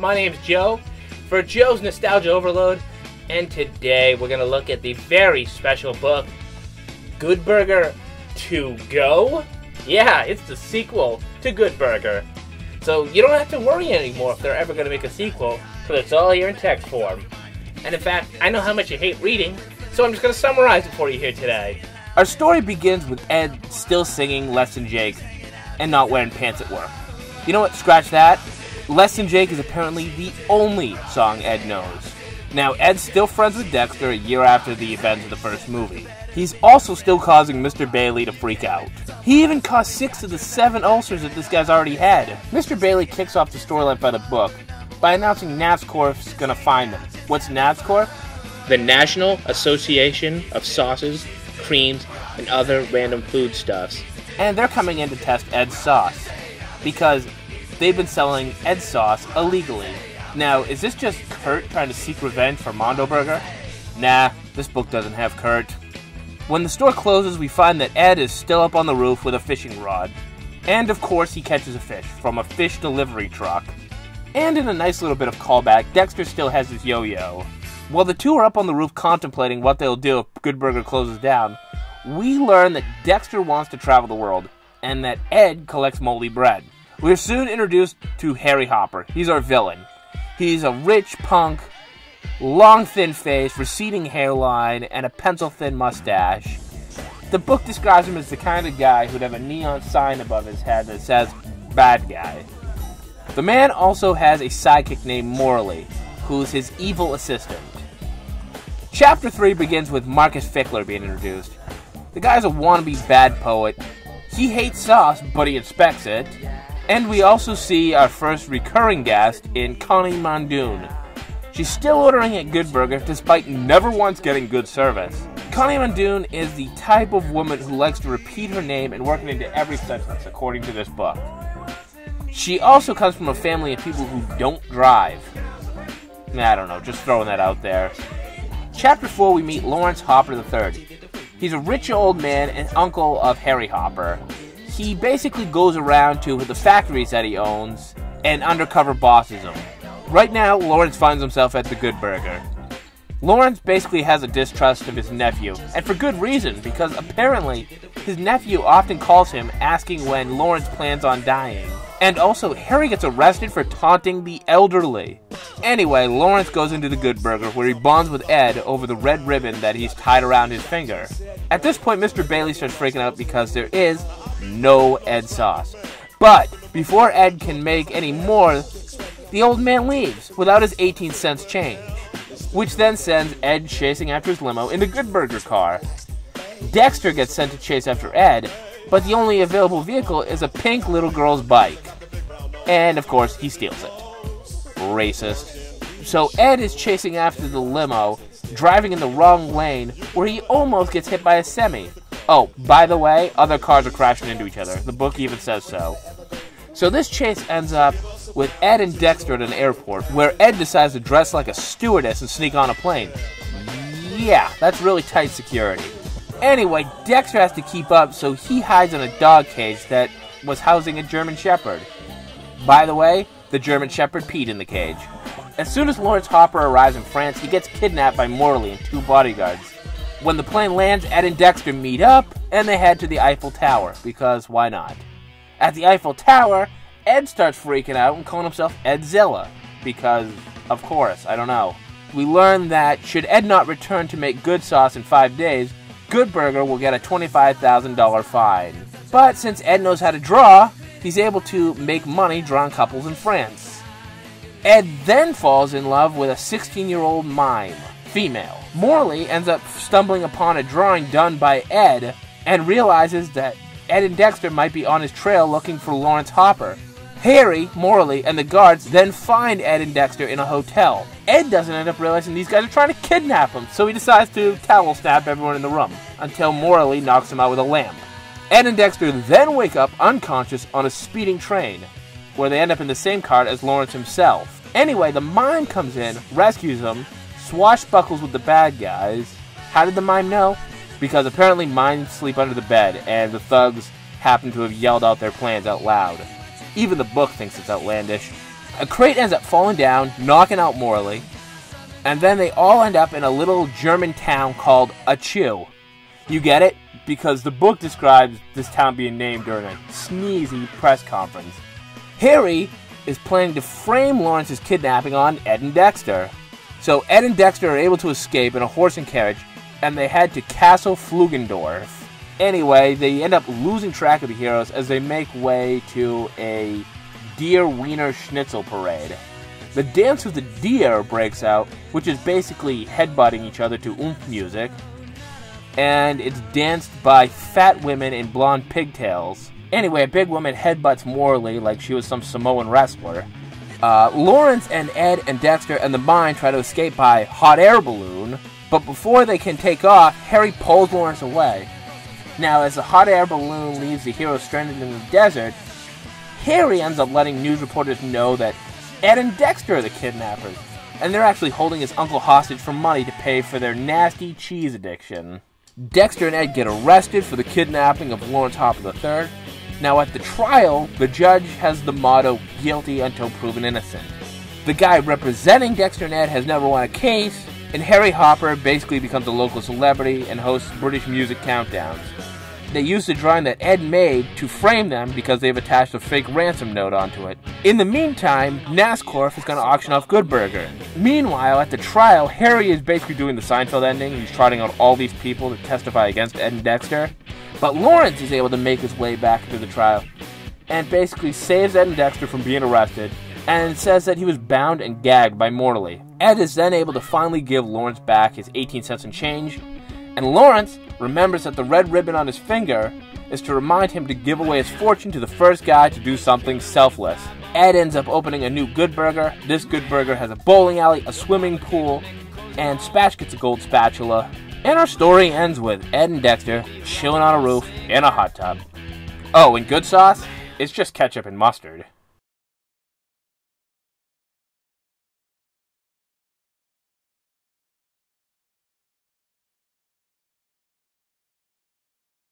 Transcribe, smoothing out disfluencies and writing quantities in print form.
My name's Joe for Joe's Nostalgia Overload, and today we're going to look at the very special book, Good Burger 2 Go? Yeah, it's the sequel to Good Burger. So you don't have to worry anymore if they're ever going to make a sequel, because it's all here in text form. And in fact, I know how much you hate reading, so I'm just going to summarize it for you here today. Our story begins with Ed still singing Less Than Jake and not wearing pants at work. You know what? Scratch that. Less Than Jake is apparently the only song Ed knows. Now, Ed's still friends with Dexter a year after the events of the first movie. He's also still causing Mr. Bailey to freak out. He even caused 6 of the 7 ulcers that this guy's already had. Mr. Bailey kicks off the storyline by the book by announcing NASCOR's gonna find them. What's NASCOR? The National Association of Sauces, Creams, and Other Random Foodstuffs. And they're coming in to test Ed's sauce, because they've been selling Ed's sauce illegally. Now, is this just Kurt trying to seek revenge for Mondo Burger? Nah, this book doesn't have Kurt. When the store closes, we find that Ed is still up on the roof with a fishing rod. And of course, he catches a fish from a fish delivery truck. And in a nice little bit of callback, Dexter still has his yo-yo. While the two are up on the roof contemplating what they'll do if Good Burger closes down, we learn that Dexter wants to travel the world, and that Ed collects moldy bread. We're soon introduced to Harry Hopper. He's our villain. He's a rich punk, long thin face, receding hairline, and a pencil-thin mustache. The book describes him as the kind of guy who'd have a neon sign above his head that says, "Bad Guy." The man also has a sidekick named Morley, who's his evil assistant. Chapter 3 begins with Marcus Fickler being introduced. The guy's a wannabe bad poet. He hates sauce, but he inspects it. And we also see our first recurring guest in Connie Mondoon. She's still ordering at Good Burger despite never once getting good service. Connie Mondoon is the type of woman who likes to repeat her name and work it into every sentence, according to this book. She also comes from a family of people who don't drive. I don't know, just throwing that out there. Chapter 4, we meet Lawrence Hopper III. He's a rich old man and uncle of Harry Hopper. He basically goes around to the factories that he owns and undercover bosses them. Right now, Lawrence finds himself at the Good Burger. Lawrence basically has a distrust of his nephew, and for good reason, because apparently his nephew often calls him asking when Lawrence plans on dying. And also, Harry gets arrested for taunting the elderly. Anyway, Lawrence goes into the Good Burger where he bonds with Ed over the red ribbon that he's tied around his finger. At this point, Mr. Bailey starts freaking out because there is no Ed sauce. But before Ed can make any more, the old man leaves without his 18 cents change, which then sends Ed chasing after his limo in the Good Burger car. Dexter gets sent to chase after Ed, but the only available vehicle is a pink little girl's bike. And of course, he steals it. Racist. So Ed is chasing after the limo, driving in the wrong lane, where he almost gets hit by a semi. Oh, by the way, other cars are crashing into each other. The book even says so. So this chase ends up with Ed and Dexter at an airport, where Ed decides to dress like a stewardess and sneak on a plane. Yeah, that's really tight security. Anyway, Dexter has to keep up, so he hides in a dog cage that was housing a German Shepherd. By the way, the German Shepherd peed in the cage. As soon as Lawrence Hopper arrives in France, he gets kidnapped by Morley and 2 bodyguards. When the plane lands, Ed and Dexter meet up, and they head to the Eiffel Tower, because why not? At the Eiffel Tower, Ed starts freaking out and calling himself Edzilla, because, of course, I don't know. We learn that should Ed not return to make good sauce in 5 days, Good Burger will get a $25,000 fine. But since Ed knows how to draw, he's able to make money drawing couples in France. Ed then falls in love with a 16-year-old mime, female. Morley ends up stumbling upon a drawing done by Ed and realizes that Ed and Dexter might be on his trail looking for Lawrence Hopper. Harry, Morley, and the guards then find Ed and Dexter in a hotel. Ed doesn't end up realizing these guys are trying to kidnap him, so he decides to towel stab everyone in the room, until Morley knocks him out with a lamp. Ed and Dexter then wake up unconscious on a speeding train, where they end up in the same car as Lawrence himself. Anyway, the mime comes in, rescues them, swashbuckles with the bad guys. How did the mime know? Because apparently mimes sleep under the bed, and the thugs happen to have yelled out their plans out loud. Even the book thinks it's outlandish. A crate ends up falling down, knocking out Morley, and then they all end up in a little German town called Achu. You get it? Because the book describes this town being named during a sneezy press conference. Harry is planning to frame Lawrence's kidnapping on Ed and Dexter. So Ed and Dexter are able to escape in a horse and carriage, and they head to Castle Flugendorf. Anyway, they end up losing track of the heroes as they make way to a deer wiener schnitzel parade. The Dance of the Deer breaks out, which is basically headbutting each other to oomph music, and it's danced by fat women in blonde pigtails. Anyway, a big woman headbutts Morley like she was some Samoan wrestler. Lawrence and Ed and Dexter and the Mind try to escape by hot air balloon, but before they can take off, Harry pulls Lawrence away. Now, as the hot air balloon leaves the heroes stranded in the desert, Harry ends up letting news reporters know that Ed and Dexter are the kidnappers, and they're actually holding his uncle hostage for money to pay for their nasty cheese addiction. Dexter and Ed get arrested for the kidnapping of Lawrence Hopper III. Now, at the trial, the judge has the motto, guilty until proven innocent. The guy representing Dexter and Ed has never won a case, and Harry Hopper basically becomes a local celebrity and hosts British music countdowns. They use the drawing that Ed made to frame them because they've attached a fake ransom note onto it. In the meantime, NASCORF is going to auction off Good Burger. Meanwhile, at the trial, Harry is basically doing the Seinfeld ending. He's trotting out all these people to testify against Ed and Dexter. But Lawrence is able to make his way back to the trial and basically saves Ed and Dexter from being arrested and says that he was bound and gagged by Morley. Ed is then able to finally give Lawrence back his 18 cents and change, and Lawrence remembers that the red ribbon on his finger is to remind him to give away his fortune to the first guy to do something selfless. Ed ends up opening a new Good Burger. This Good Burger has a bowling alley, a swimming pool, and Spatch gets a gold spatula. And our story ends with Ed and Dexter chilling on a roof in a hot tub. Oh, and good sauce? It's just ketchup and mustard.